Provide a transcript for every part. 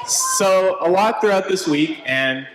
So a lot throughout this week, and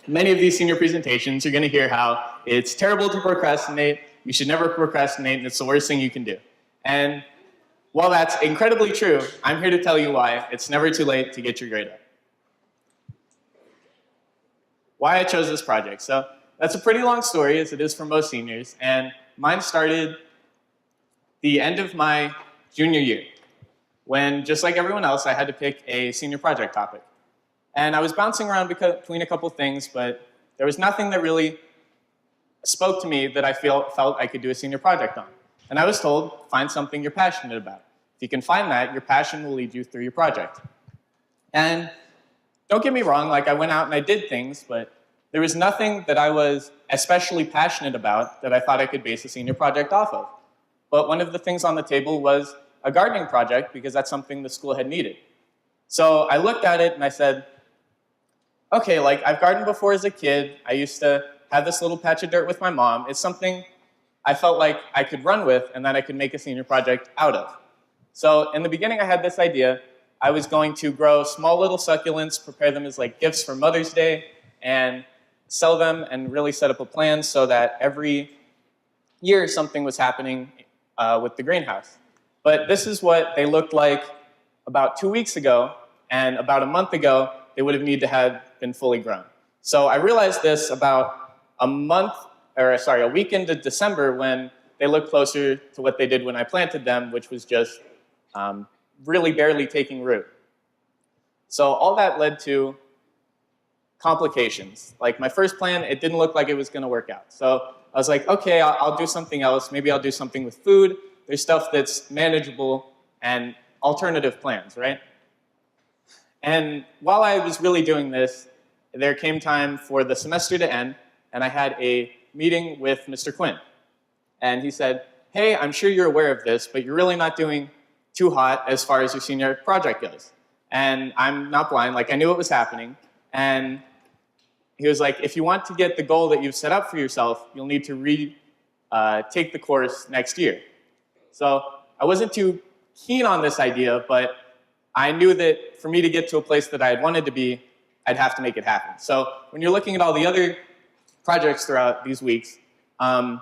many of these senior presentations, you're going to hear how it's terrible to procrastinate, you should never procrastinate, and it's the worst thing you can do. And while that's incredibly true, I'm here to tell you why it's never too late to get your grade up. Why I chose this project. So that's a pretty long story, as it is for most seniors, and mine started the end of my junior year, when, just like everyone else, I had to pick a senior project topic. And I was bouncing around between a couple things, but there was nothing that really spoke to me that I felt I could do a senior project on. And I was told, find something you're passionate about. If you can find that, your passion will lead you through your project. And don't get me wrong, like I went out and I did things, but there was nothing that I was especially passionate about that I thought I could base a senior project off of. But one of the things on the table was a gardening project, because that's something the school had needed. So I looked at it and I said, okay, like I've gardened before as a kid. I used to have this little patch of dirt with my mom. It's something I felt like I could run with and that I could make a senior project out of. So in the beginning, I had this idea. I was going to grow small little succulents, prepare them as like gifts for Mother's Day, and sell them and really set up a plan so that every year something was happening with the greenhouse. But this is what they looked like about 2 weeks ago, and about a month ago, they would have needed to have been fully grown. So I realized this about a week into December, when they looked closer to what they did when I planted them, which was just really barely taking root. So all that led to complications. Like my first plan, it didn't look like it was going to work out. So I was like, okay, I'll do something else. Maybe I'll do something with food. There's stuff that's manageable and alternative plans, right? And while I was really doing this, there came time for the semester to end, and I had a meeting with Mr. Quinn. And he said, hey, I'm sure you're aware of this, but you're really not doing too hot as far as your senior project goes. And I'm not blind, like I knew what was happening. And he was like, if you want to get the goal that you've set up for yourself, you'll need to take the course next year. So I wasn't too keen on this idea, but I knew that for me to get to a place that I had wanted to be, I'd have to make it happen. So when you're looking at all the other projects throughout these weeks, all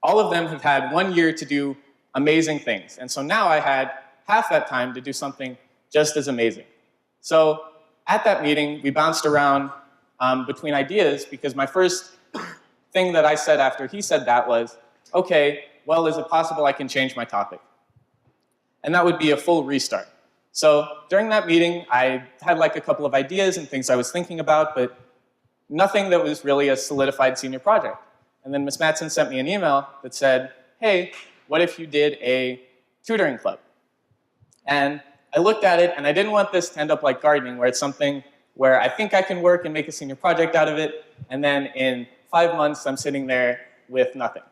of them have had 1 year to do amazing things. And so now I had half that time to do something just as amazing. So at that meeting, we bounced around between ideas, because my first thing that I said after he said that was, okay, well, is it possible I can change my topic? And that would be a full restart. So during that meeting, I had like a couple of ideas and things I was thinking about, but nothing that was really a solidified senior project. And then Ms. Matson sent me an email that said, hey, what if you did a tutoring club? And I looked at it, and I didn't want this to end up like gardening, where it's something where I think I can work and make a senior project out of it, and then in 5 months, I'm sitting there with nothing.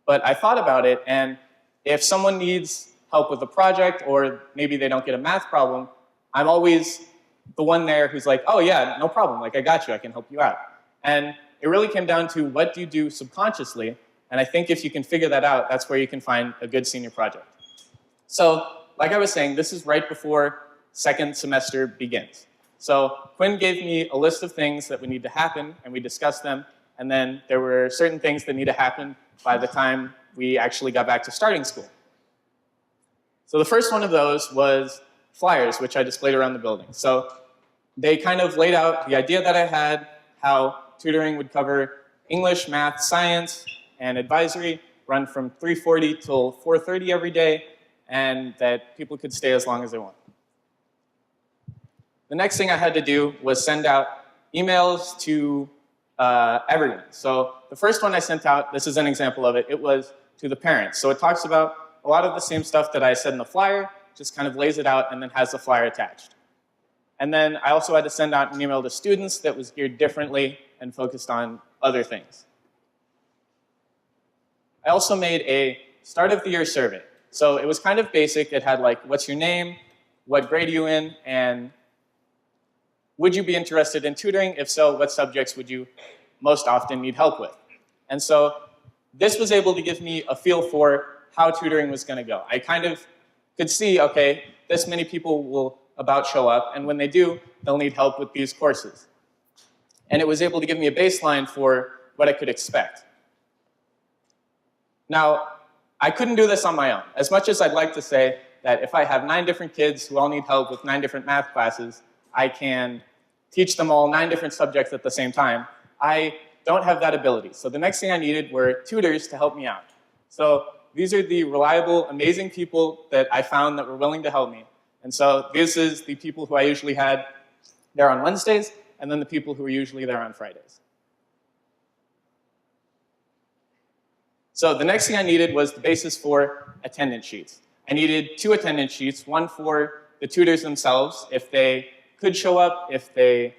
But I thought about it, and if someone needs help with a project, or maybe they don't get a math problem, I'm always the one there who's like, oh yeah, no problem, like I got you, I can help you out. And it really came down to what do you do subconsciously, and I think if you can figure that out, that's where you can find a good senior project. So, like I was saying, this is right before second semester begins. So Quinn gave me a list of things that would need to happen, and we discussed them, and then there were certain things that need to happen by the time we actually got back to starting school. So the first one of those was flyers, which I displayed around the building. So they kind of laid out the idea that I had, how tutoring would cover English, math, science, and advisory, run from 3:40 till 4:30 every day, and that people could stay as long as they want. The next thing I had to do was send out emails to everyone. So the first one I sent out, this is an example of it, it was to the parents. So it talks about a lot of the same stuff that I said in the flyer, just kind of lays it out and then has the flyer attached. And then I also had to send out an email to students that was geared differently and focused on other things. I also made a start of the year survey. So it was kind of basic. It had like, what's your name, what grade are you in, and would you be interested in tutoring? If so, what subjects would you most often need help with? And so this was able to give me a feel for how tutoring was going to go. I kind of could see, okay, this many people will about show up, and when they do, they'll need help with these courses. And it was able to give me a baseline for what I could expect. Now, I couldn't do this on my own. As much as I'd like to say that if I have 9 different kids who all need help with 9 different math classes, I can teach them all 9 different subjects at the same time, I don't have that ability. So the next thing I needed were tutors to help me out. So these are the reliable, amazing people that I found that were willing to help me. And so this is the people who I usually had there on Wednesdays, and then the people who were usually there on Fridays. So the next thing I needed was the basis for attendance sheets. I needed 2 attendance sheets, one for the tutors themselves, if they could show up, if they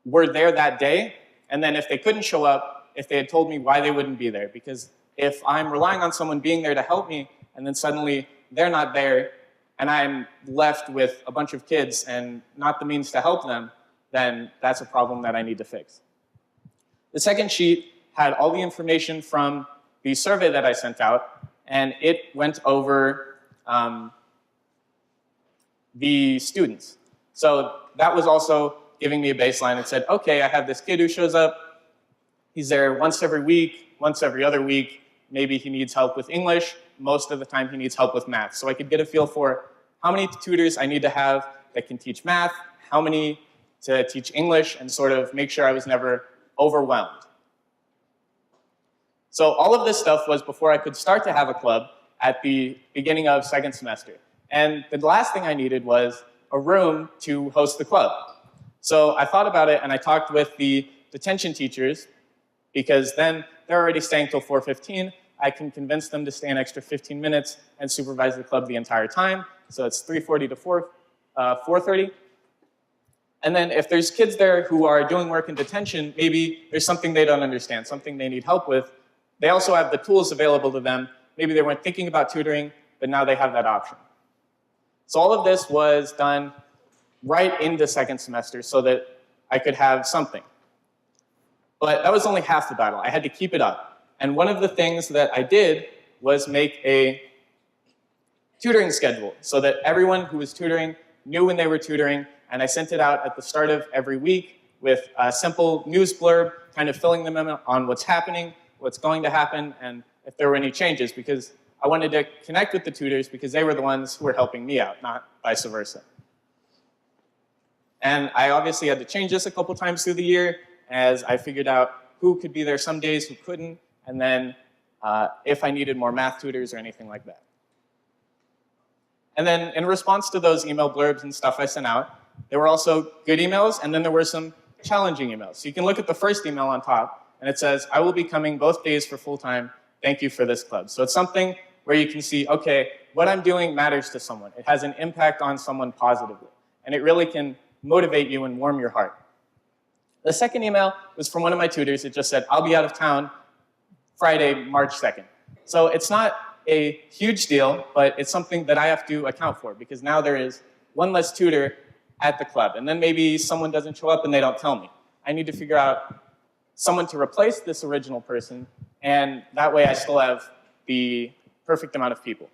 were there that day, and then if they couldn't show up, if they had told me why they wouldn't be there. Because if I'm relying on someone being there to help me, and then suddenly they're not there, and I'm left with a bunch of kids and not the means to help them, then that's a problem that I need to fix. The second sheet had all the information from the survey that I sent out, and it went over the students. So that was also giving me a baseline. It said, okay, I have this kid who shows up. He's there once every week, once every other week. Maybe he needs help with English. Most of the time he needs help with math. So I could get a feel for how many tutors I need to have that can teach math, how many to teach English, and sort of make sure I was never overwhelmed. So all of this stuff was before I could start to have a club at the beginning of second semester. And the last thing I needed was a room to host the club. So I thought about it, and I talked with the detention teachers, because then they're already staying till 4:15. I can convince them to stay an extra 15 minutes and supervise the club the entire time. So it's 3:40 to 4:30. And then if there's kids there who are doing work in detention, maybe there's something they don't understand, something they need help with. They also have the tools available to them. Maybe they weren't thinking about tutoring, but now they have that option. So all of this was done right into second semester so that I could have something. But that was only half the battle. I had to keep it up. And one of the things that I did was make a tutoring schedule so that everyone who was tutoring knew when they were tutoring, and I sent it out at the start of every week with a simple news blurb, kind of filling them in on what's happening, what's going to happen, and if there were any changes, because I wanted to connect with the tutors because they were the ones who were helping me out, not vice versa. And I obviously had to change this a couple times through the year as I figured out who could be there some days, who couldn't, and then if I needed more math tutors or anything like that. And then in response to those email blurbs and stuff I sent out, there were also good emails, and then there were some challenging emails. So you can look at the first email on top, and it says, I will be coming both days for full-time. Thank you for this club. So it's something where you can see, okay, what I'm doing matters to someone. It has an impact on someone positively, and it really can motivate you and warm your heart. The second email was from one of my tutors. It just said, I'll be out of town Friday, March 2nd. So it's not a huge deal, but it's something that I have to account for, because now there is one less tutor at the club, and then maybe someone doesn't show up and they don't tell me. I need to figure out someone to replace this original person, and that way I still have the perfect amount of people.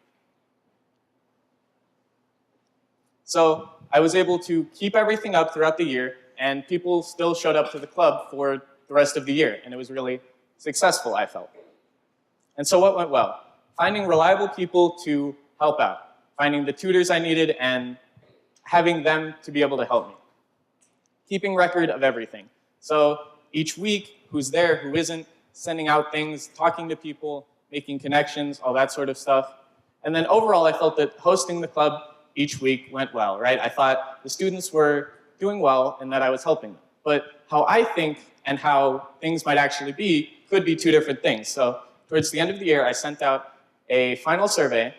So I was able to keep everything up throughout the year, and people still showed up to the club for the rest of the year, and it was really successful, I felt. And so what went well? Finding reliable people to help out, finding the tutors I needed, and having them to be able to help me. Keeping record of everything. So each week, who's there, who isn't, sending out things, talking to people, making connections, all that sort of stuff. And then overall, I felt that hosting the club each week went well, right? I thought the students were doing well and that I was helping them. But how I think and how things might actually be could be two different things. So towards the end of the year, I sent out a final survey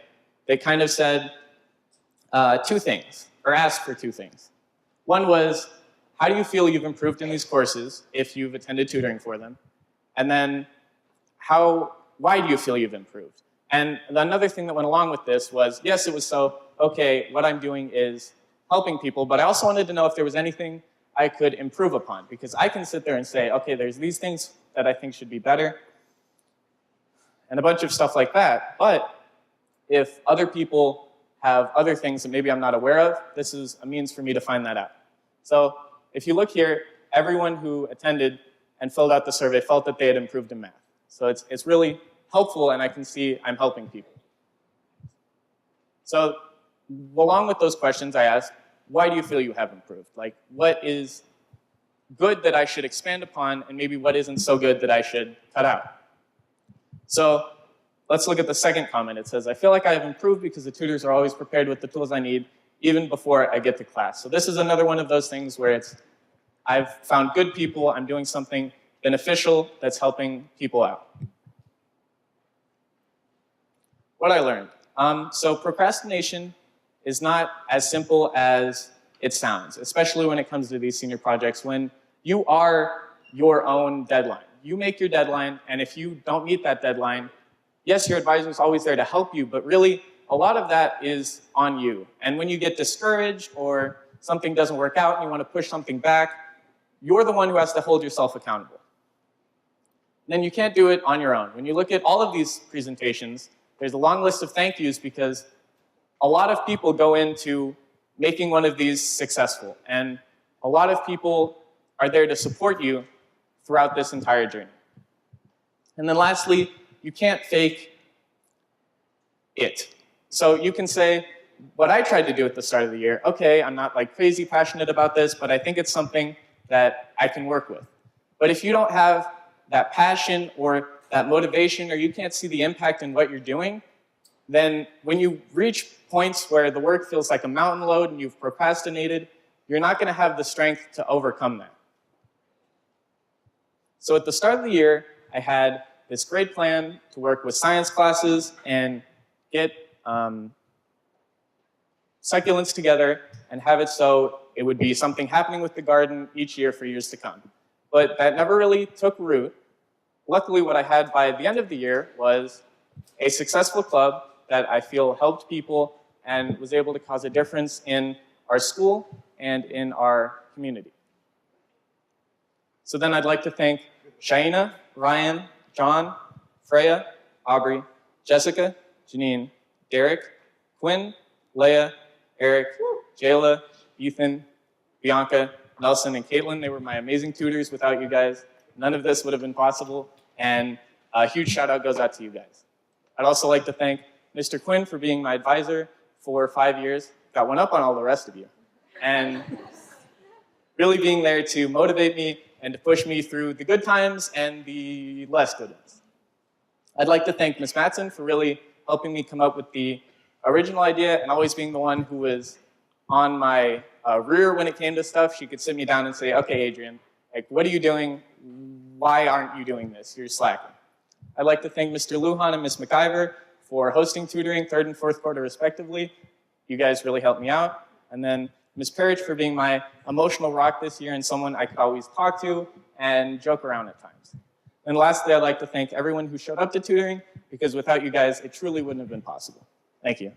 that kind of said two things, or asked for two things. One was, how do you feel you've improved in these courses if you've attended tutoring for them? And then, why do you feel you've improved? And another thing that went along with this was, yes, it was so, okay, what I'm doing is helping people, but I also wanted to know if there was anything I could improve upon, because I can sit there and say, okay, there's these things that I think should be better, and a bunch of stuff like that, but if other people have other things that maybe I'm not aware of, this is a means for me to find that out. So if you look here, everyone who attended and filled out the survey felt that they had improved in math. So it's really helpful, and I can see I'm helping people. So along with those questions, I asked, why do you feel you have improved? Like, what is good that I should expand upon, and maybe what isn't so good that I should cut out? So let's look at the second comment. It says, I feel like I have improved because the tutors are always prepared with the tools I need, even before I get to class. So this is another one of those things where I've found good people, I'm doing something beneficial that's helping people out. What I learned. So procrastination is not as simple as it sounds, especially when it comes to these senior projects, when you are your own deadline. You make your deadline, and if you don't meet that deadline, yes, your advisor is always there to help you, but really, a lot of that is on you. And when you get discouraged or something doesn't work out and you want to push something back, you're the one who has to hold yourself accountable. Then you can't do it on your own. When you look at all of these presentations, there's a long list of thank yous because a lot of people go into making one of these successful. And a lot of people are there to support you throughout this entire journey. And then lastly, you can't fake it. So you can say, what I tried to do at the start of the year, okay, I'm not like crazy passionate about this, but I think it's something that I can work with. But if you don't have that passion or that motivation, or you can't see the impact in what you're doing, then when you reach points where the work feels like a mountain load and you've procrastinated, you're not going to have the strength to overcome that. So at the start of the year, I had this great plan to work with science classes and get succulents together and have it so it would be something happening with the garden each year for years to come. But that never really took root. Luckily, what I had by the end of the year was a successful club that I feel helped people and was able to cause a difference in our school and in our community. So then I'd like to thank Shaina, Ryan, John, Freya, Aubrey, Jessica, Janine, Derek, Quinn, Leah, Eric, Jayla, Ethan, Bianca, Nelson, and Caitlin. They were my amazing tutors. Without you guys, none of this would have been possible. And a huge shout out goes out to you guys. I'd also like to thank Mr. Quinn for being my advisor for 5 years. Got one up on all the rest of you. And really being there to motivate me and to push me through the good times and the less good ones. I'd like to thank Ms. Matson for really helping me come up with the original idea and always being the one who was on my rear when it came to stuff. She could sit me down and say, okay, Adrian, like, what are you doing? Why aren't you doing this? You're slacking. I'd like to thank Mr. Lujan and Ms. McIver for hosting tutoring, third and fourth quarter respectively. You guys really helped me out. And then Ms. Parrish for being my emotional rock this year and someone I could always talk to and joke around at times. And lastly, I'd like to thank everyone who showed up to tutoring, because without you guys, it truly wouldn't have been possible. Thank you.